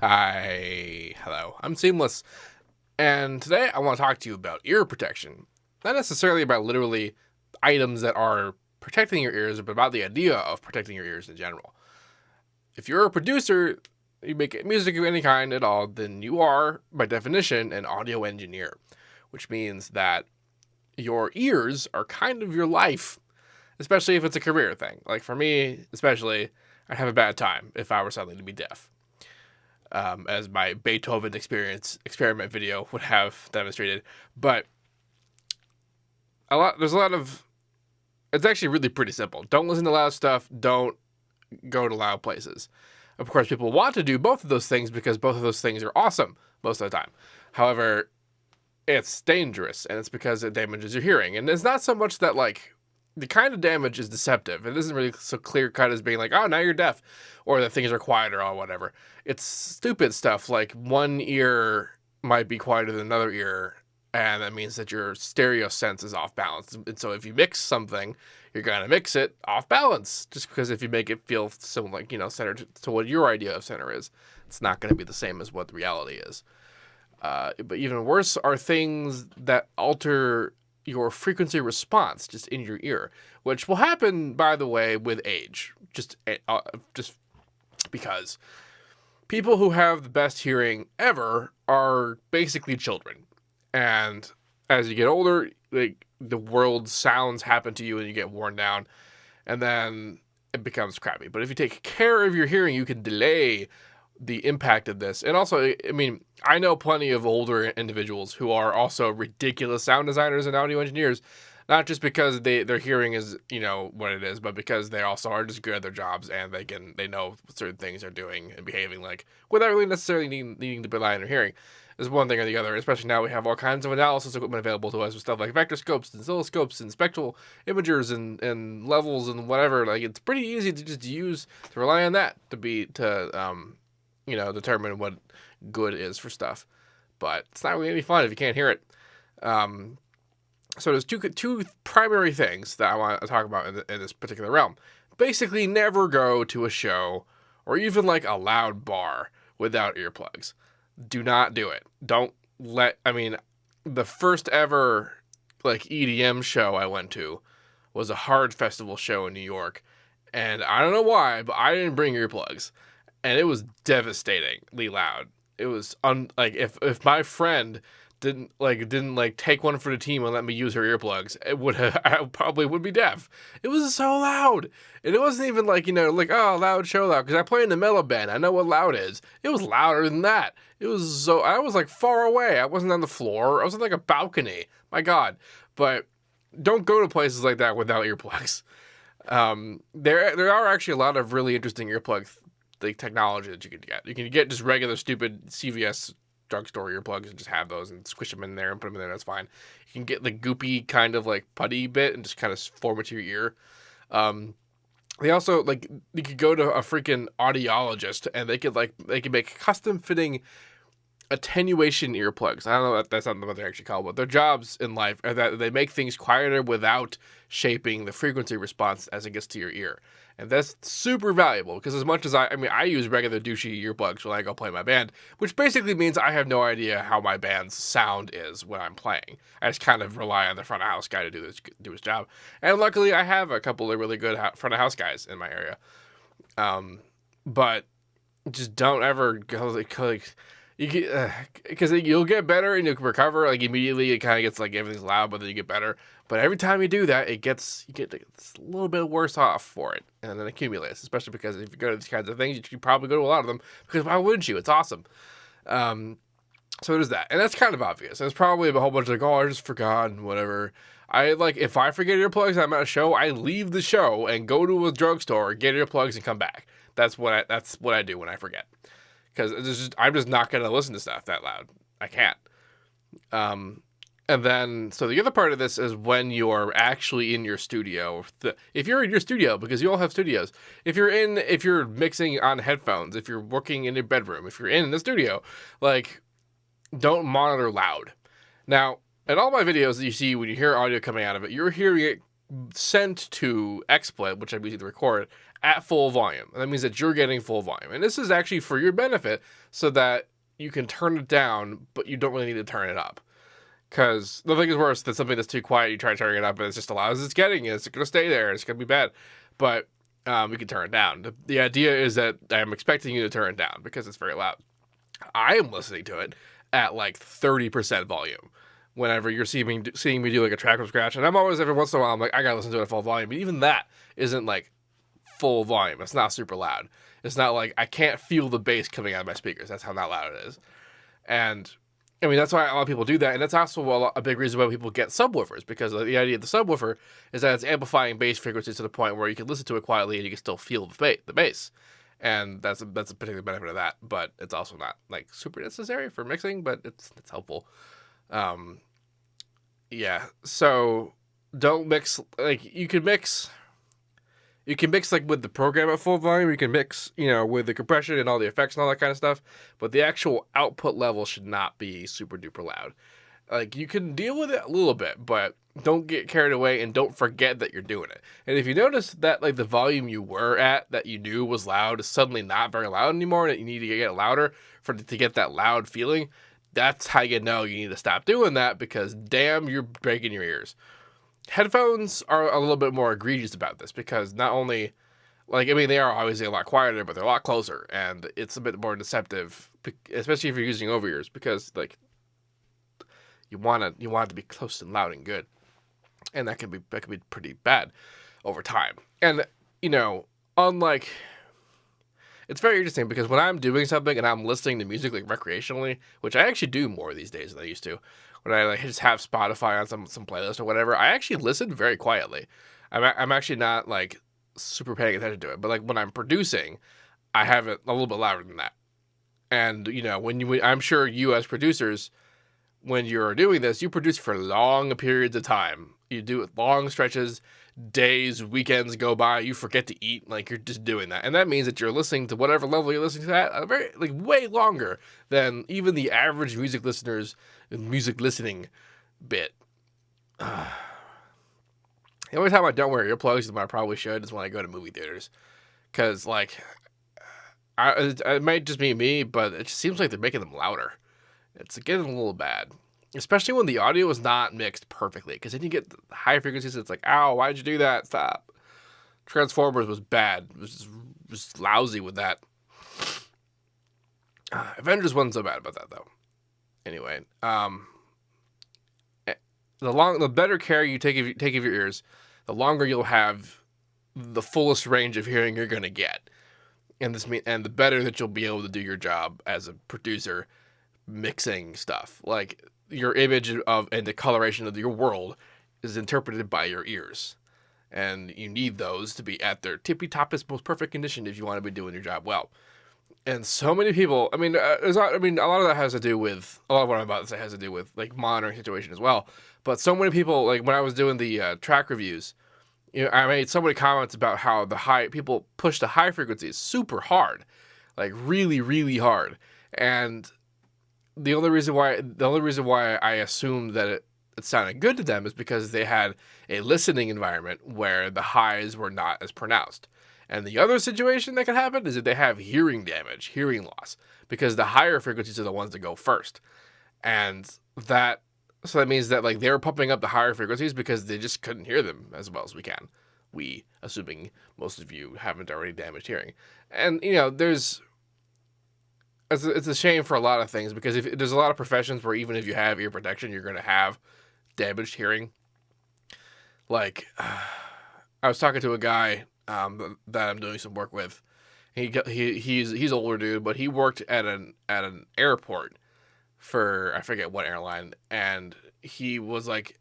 Hi, hello. I'm Seamless, and today I want to talk to you about ear protection. Not necessarily about literally items that are protecting your ears, but about the idea of protecting your ears in general. If you're a producer, you make music of any kind at all, then you are, by definition, an audio engineer, which means that your ears are kind of your life, especially if it's a career thing. Like for me, especially, I'd have a bad time if I were suddenly to be deaf. As my Beethoven experiment video would have demonstrated. But there's a lot of, it's actually really pretty simple. Don't listen to loud stuff. Don't go to loud places. Of course, people want to do both of those things because both of those things are awesome most of the time. However, it's dangerous, and it's because it damages your hearing. And it's not so much that, like, the kind of damage is deceptive. It isn't really so clear cut as being like, oh, now you're deaf, or that things are quieter or whatever. It's stupid stuff like one ear might be quieter than another ear, and that means that your stereo sense is off balance. And so if you mix something, you're gonna mix it off balance. Just because if you make it feel similar, like, centered to what your idea of center is, it's not gonna be the same as what the reality is. But even worse are things that alter your frequency response just in your ear, which will happen, by the way, with age. Just because people who have the best hearing ever are basically children, and as you get older, like the world's sounds happen to you and you get worn down, and then it becomes crappy. But if you take care of your hearing, you can delay the impact of this. And also, I mean, I know plenty of older individuals who are also ridiculous sound designers and audio engineers, not just because their hearing is, what it is, but because they also are just good at their jobs and they know certain things they're doing and behaving like without really necessarily needing to rely on their hearing. Is one thing or the other, especially now we have all kinds of analysis equipment available to us with stuff like vector scopes and oscilloscopes and spectral imagers and levels and whatever. Like, it's pretty easy to just to rely on that to determine what good is for stuff. But it's not really any fun if you can't hear it. So there's two primary things that I want to talk about in this particular realm. Basically, never go to a show or even like a loud bar without earplugs. Do not do it. The first ever like EDM show I went to was a hard festival show in New York. And I don't know why, but I didn't bring earplugs. And it was devastatingly loud. It was if my friend didn't take one for the team and let me use her earplugs, I probably would be deaf. It was so loud, and it wasn't even loud show loud, because I play in the metal band. I know what loud is. It was louder than that. I was like far away. I wasn't on the floor. I was on like a balcony. My God, but don't go to places like that without earplugs. There are actually a lot of really interesting earplug technology that you can get. You can get just regular stupid CVS drugstore earplugs and just have those and squish them in there and put them in there. That's fine. You can get the goopy kind of like putty bit and just kind of form it to your ear. They also you could go to a freaking audiologist and they could make custom fitting attenuation earplugs. I don't know, that's not what they're actually called, but their jobs in life are that they make things quieter without shaping the frequency response as it gets to your ear. And that's super valuable, because as much as I use regular douchey earplugs when I go play my band, which basically means I have no idea how my band's sound is when I'm playing. I just kind of rely on the front of house guy to do his job. And luckily I have a couple of really good front of house guys in my area. But just don't ever go because you'll get better and you'll recover immediately. It kind of gets everything's loud, but then you get better. But every time you do that, you get a little bit worse off for it, and then it accumulates. Especially because if you go to these kinds of things, you should probably go to a lot of them, because why wouldn't you? It's awesome. So there's that, and that's kind of obvious. There's probably a whole bunch of I just forgot and whatever. If I forget earplugs, I'm at a show, I leave the show and go to a drugstore, get earplugs, and come back. That's what I do when I forget. Because I'm just not going to listen to stuff that loud. I can't. And then, so the other part of this is when you're actually in your studio. If you're in your studio, because you all have studios. If you're mixing on headphones, if you're working in your bedroom, if you're in the studio, don't monitor loud. Now, in all my videos that you see, when you hear audio coming out of it, you're hearing it sent to XSplit, which I'm using to record, at full volume. And that means that you're getting full volume. And this is actually for your benefit so that you can turn it down, but you don't really need to turn it up. Because nothing is worse than something that's too quiet. You try turning it up, and it's just as loud as it's getting. It's going to stay there. It's going to be bad. But you can turn it down. The idea is that I'm expecting you to turn it down because it's very loud. I am listening to it at like 30% volume whenever you're seeing me do like a track from scratch. And I'm always, every once in a while, I'm like, I got to listen to it at full volume. But even that isn't like full volume. It's not super loud. It's not like I can't feel the bass coming out of my speakers. That's how not loud it is. And I mean, that's why a lot of people do that. And that's also a big reason why people get subwoofers, because the idea of the subwoofer is that it's amplifying bass frequencies to the point where you can listen to it quietly and you can still feel the bass. And that's a particular benefit of that. But it's also not like super necessary for mixing, but it's helpful. Yeah. So don't mix, like you can mix like with the program at full volume. You can mix, with the compression and all the effects and all that kind of stuff. But the actual output level should not be super duper loud. Like you can deal with it a little bit, but don't get carried away and don't forget that you're doing it. And if you notice that like the volume you were at that you knew was loud is suddenly not very loud anymore, and that you need to get it louder to get that loud feeling, that's how you know you need to stop doing that, because damn, you're breaking your ears. Headphones are a little bit more egregious about this, because not only, they are obviously a lot quieter, but they're a lot closer, and it's a bit more deceptive, especially if you're using over ears, because you want it to be close and loud and good, and that can be pretty bad over time. And unlike, it's very interesting because when I'm doing something and I'm listening to music like recreationally, which I actually do more these days than I used to, when I just have Spotify on some playlist or whatever, I actually listen very quietly. I'm actually not like super paying attention to it, but like when I'm producing, I have it a little bit louder than that. And I'm sure you as producers, when you're doing this, you produce for long periods of time. You do it long stretches, days, weekends go by, you forget to eat, like you're just doing that. And that means that you're listening to whatever level you're listening to that way longer than even the average music listening bit. The only time I don't wear earplugs is when I probably should, is when I go to movie theaters. Because, it might just be me, but it just seems like they're making them louder. It's getting a little bad. Especially when the audio is not mixed perfectly. Because then you get the high frequencies, it's like, ow, why'd you do that? Stop. Transformers was bad. It was just lousy with that. Avengers wasn't so bad about that, though. Anyway, the better care you take of your ears, the longer you'll have the fullest range of hearing you're gonna get, and the better that you'll be able to do your job as a producer, mixing stuff. Like your image and the coloration of your world is interpreted by your ears, and you need those to be at their tippy toppest, most perfect condition if you want to be doing your job well. And so many people, a lot of that has to do with, a lot of what I'm about to say has to do with like monitoring situation as well. But so many people, like when I was doing the track reviews, I made so many comments about how people push the high frequencies super hard, like really, really hard. And the only reason why I assumed that it sounded good to them is because they had a listening environment where the highs were not as pronounced. And the other situation that can happen is that they have hearing damage, hearing loss, because the higher frequencies are the ones that go first. And that means that like they're pumping up the higher frequencies because they just couldn't hear them as well as we can. Assuming most of you haven't already damaged hearing. And it's a shame for a lot of things, because if there's a lot of professions where even if you have ear protection, you're going to have damaged hearing. Like, I was talking to a guy that I'm doing some work with. He's an older dude, but he worked at an airport for, I forget what airline, and he was like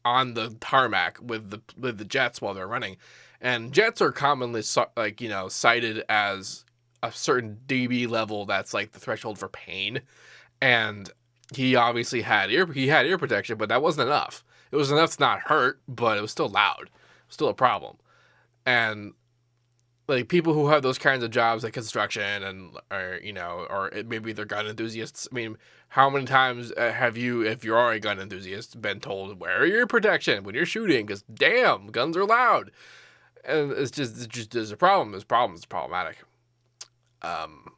on the tarmac with the jets while they're running, and jets are commonly cited as a certain dB level that's like the threshold for pain, and he obviously had ear protection, but that wasn't enough. It was enough to not hurt, but it was still loud. It was still a problem. And like people who have those kinds of jobs like construction or maybe they're gun enthusiasts. I mean, how many times have you, if you are a gun enthusiast, been told wear your protection when you're shooting? Because damn, guns are loud. And it's just there's a problem. There's problems. It's problematic. Um,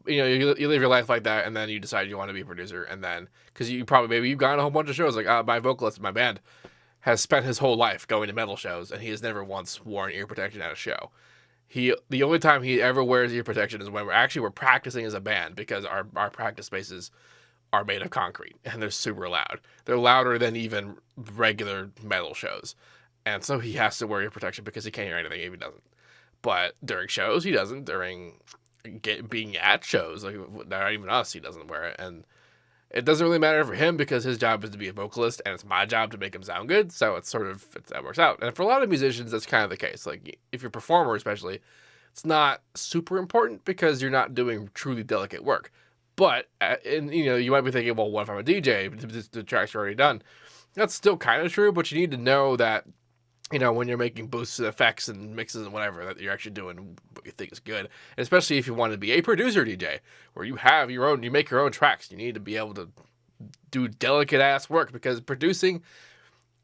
you live your life like that, and then you decide you want to be a producer, and then because you probably maybe you've gone to a whole bunch of shows. Like my vocalist in my band has spent his whole life going to metal shows, and he has never once worn ear protection at a show. The only time he ever wears ear protection is when we're practicing as a band because our practice spaces are made of concrete and they're super loud. They're louder than even regular metal shows. And so he has to wear ear protection because he can't hear anything if he doesn't. But during shows, he doesn't. During being at shows, like not even us, he doesn't wear it. And it doesn't really matter for him because his job is to be a vocalist and it's my job to make him sound good. So it's sort of, that works out. And for a lot of musicians, that's kind of the case. Like if you're a performer, especially, it's not super important because you're not doing truly delicate work. But, and you might be thinking, well, what if I'm a DJ? The tracks are already done. That's still kind of true, but you need to know that, when you're making boosts and effects and mixes and whatever, that you're actually doing what you think is good. And especially if you want to be a producer DJ, where you make your own tracks. You need to be able to do delicate ass work because producing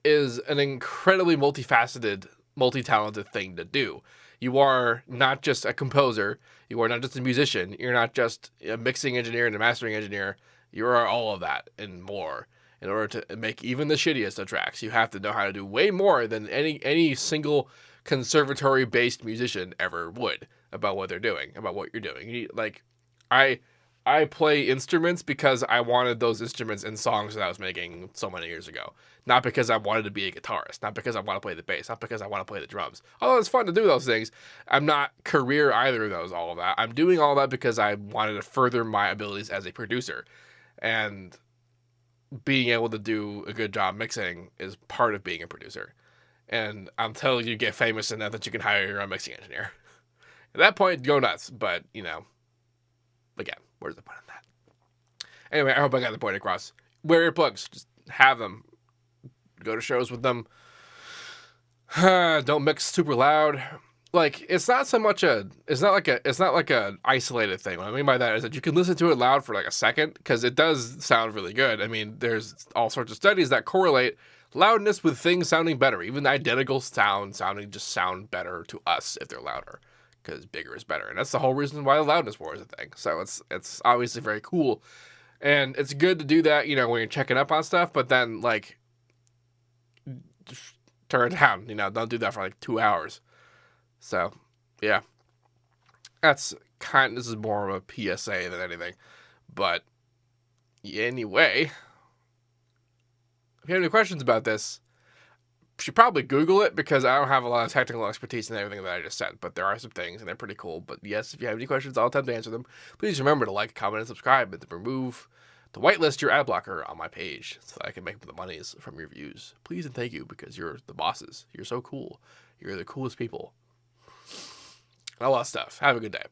is an incredibly multifaceted, multi-talented thing to do. You are not just a composer. You are not just a musician. You're not just a mixing engineer and a mastering engineer. You are all of that and more. In order to make even the shittiest of tracks, you have to know how to do way more than any single conservatory-based musician ever would about what they're doing, about what you're doing. I play instruments because I wanted those instruments in songs that I was making so many years ago. Not because I wanted to be a guitarist, not because I want to play the bass, not because I want to play the drums. Although it's fun to do those things, I'm not career either of those, all of that. I'm doing all that because I wanted to further my abilities as a producer. And being able to do a good job mixing is part of being a producer. And until you get famous enough that you can hire your own mixing engineer. At that point, go nuts. But, again, where's the point of that? Anyway, I hope I got the point across. Wear earplugs. Just have them. Go to shows with them. Don't mix super loud. Like, it's not like a isolated thing. What I mean by that is that you can listen to it loud for like a second because it does sound really good. I mean, there's all sorts of studies that correlate loudness with things sounding better. Even identical sounding just sound better to us if they're louder because bigger is better. And that's the whole reason why the loudness war is a thing. So it's obviously very cool. And it's good to do that, when you're checking up on stuff, but then like just turn it down, don't do that for like 2 hours. So, yeah, this is more of a PSA than anything, but anyway, if you have any questions about this, you should probably Google it because I don't have a lot of technical expertise in everything that I just said, but there are some things and they're pretty cool. But yes, if you have any questions, I'll attempt to answer them. Please remember to like, comment, and subscribe, and to whitelist your ad blocker on my page so that I can make the monies from your views. Please and thank you because you're the bosses. You're so cool. You're the coolest people. And all that stuff. Have a good day.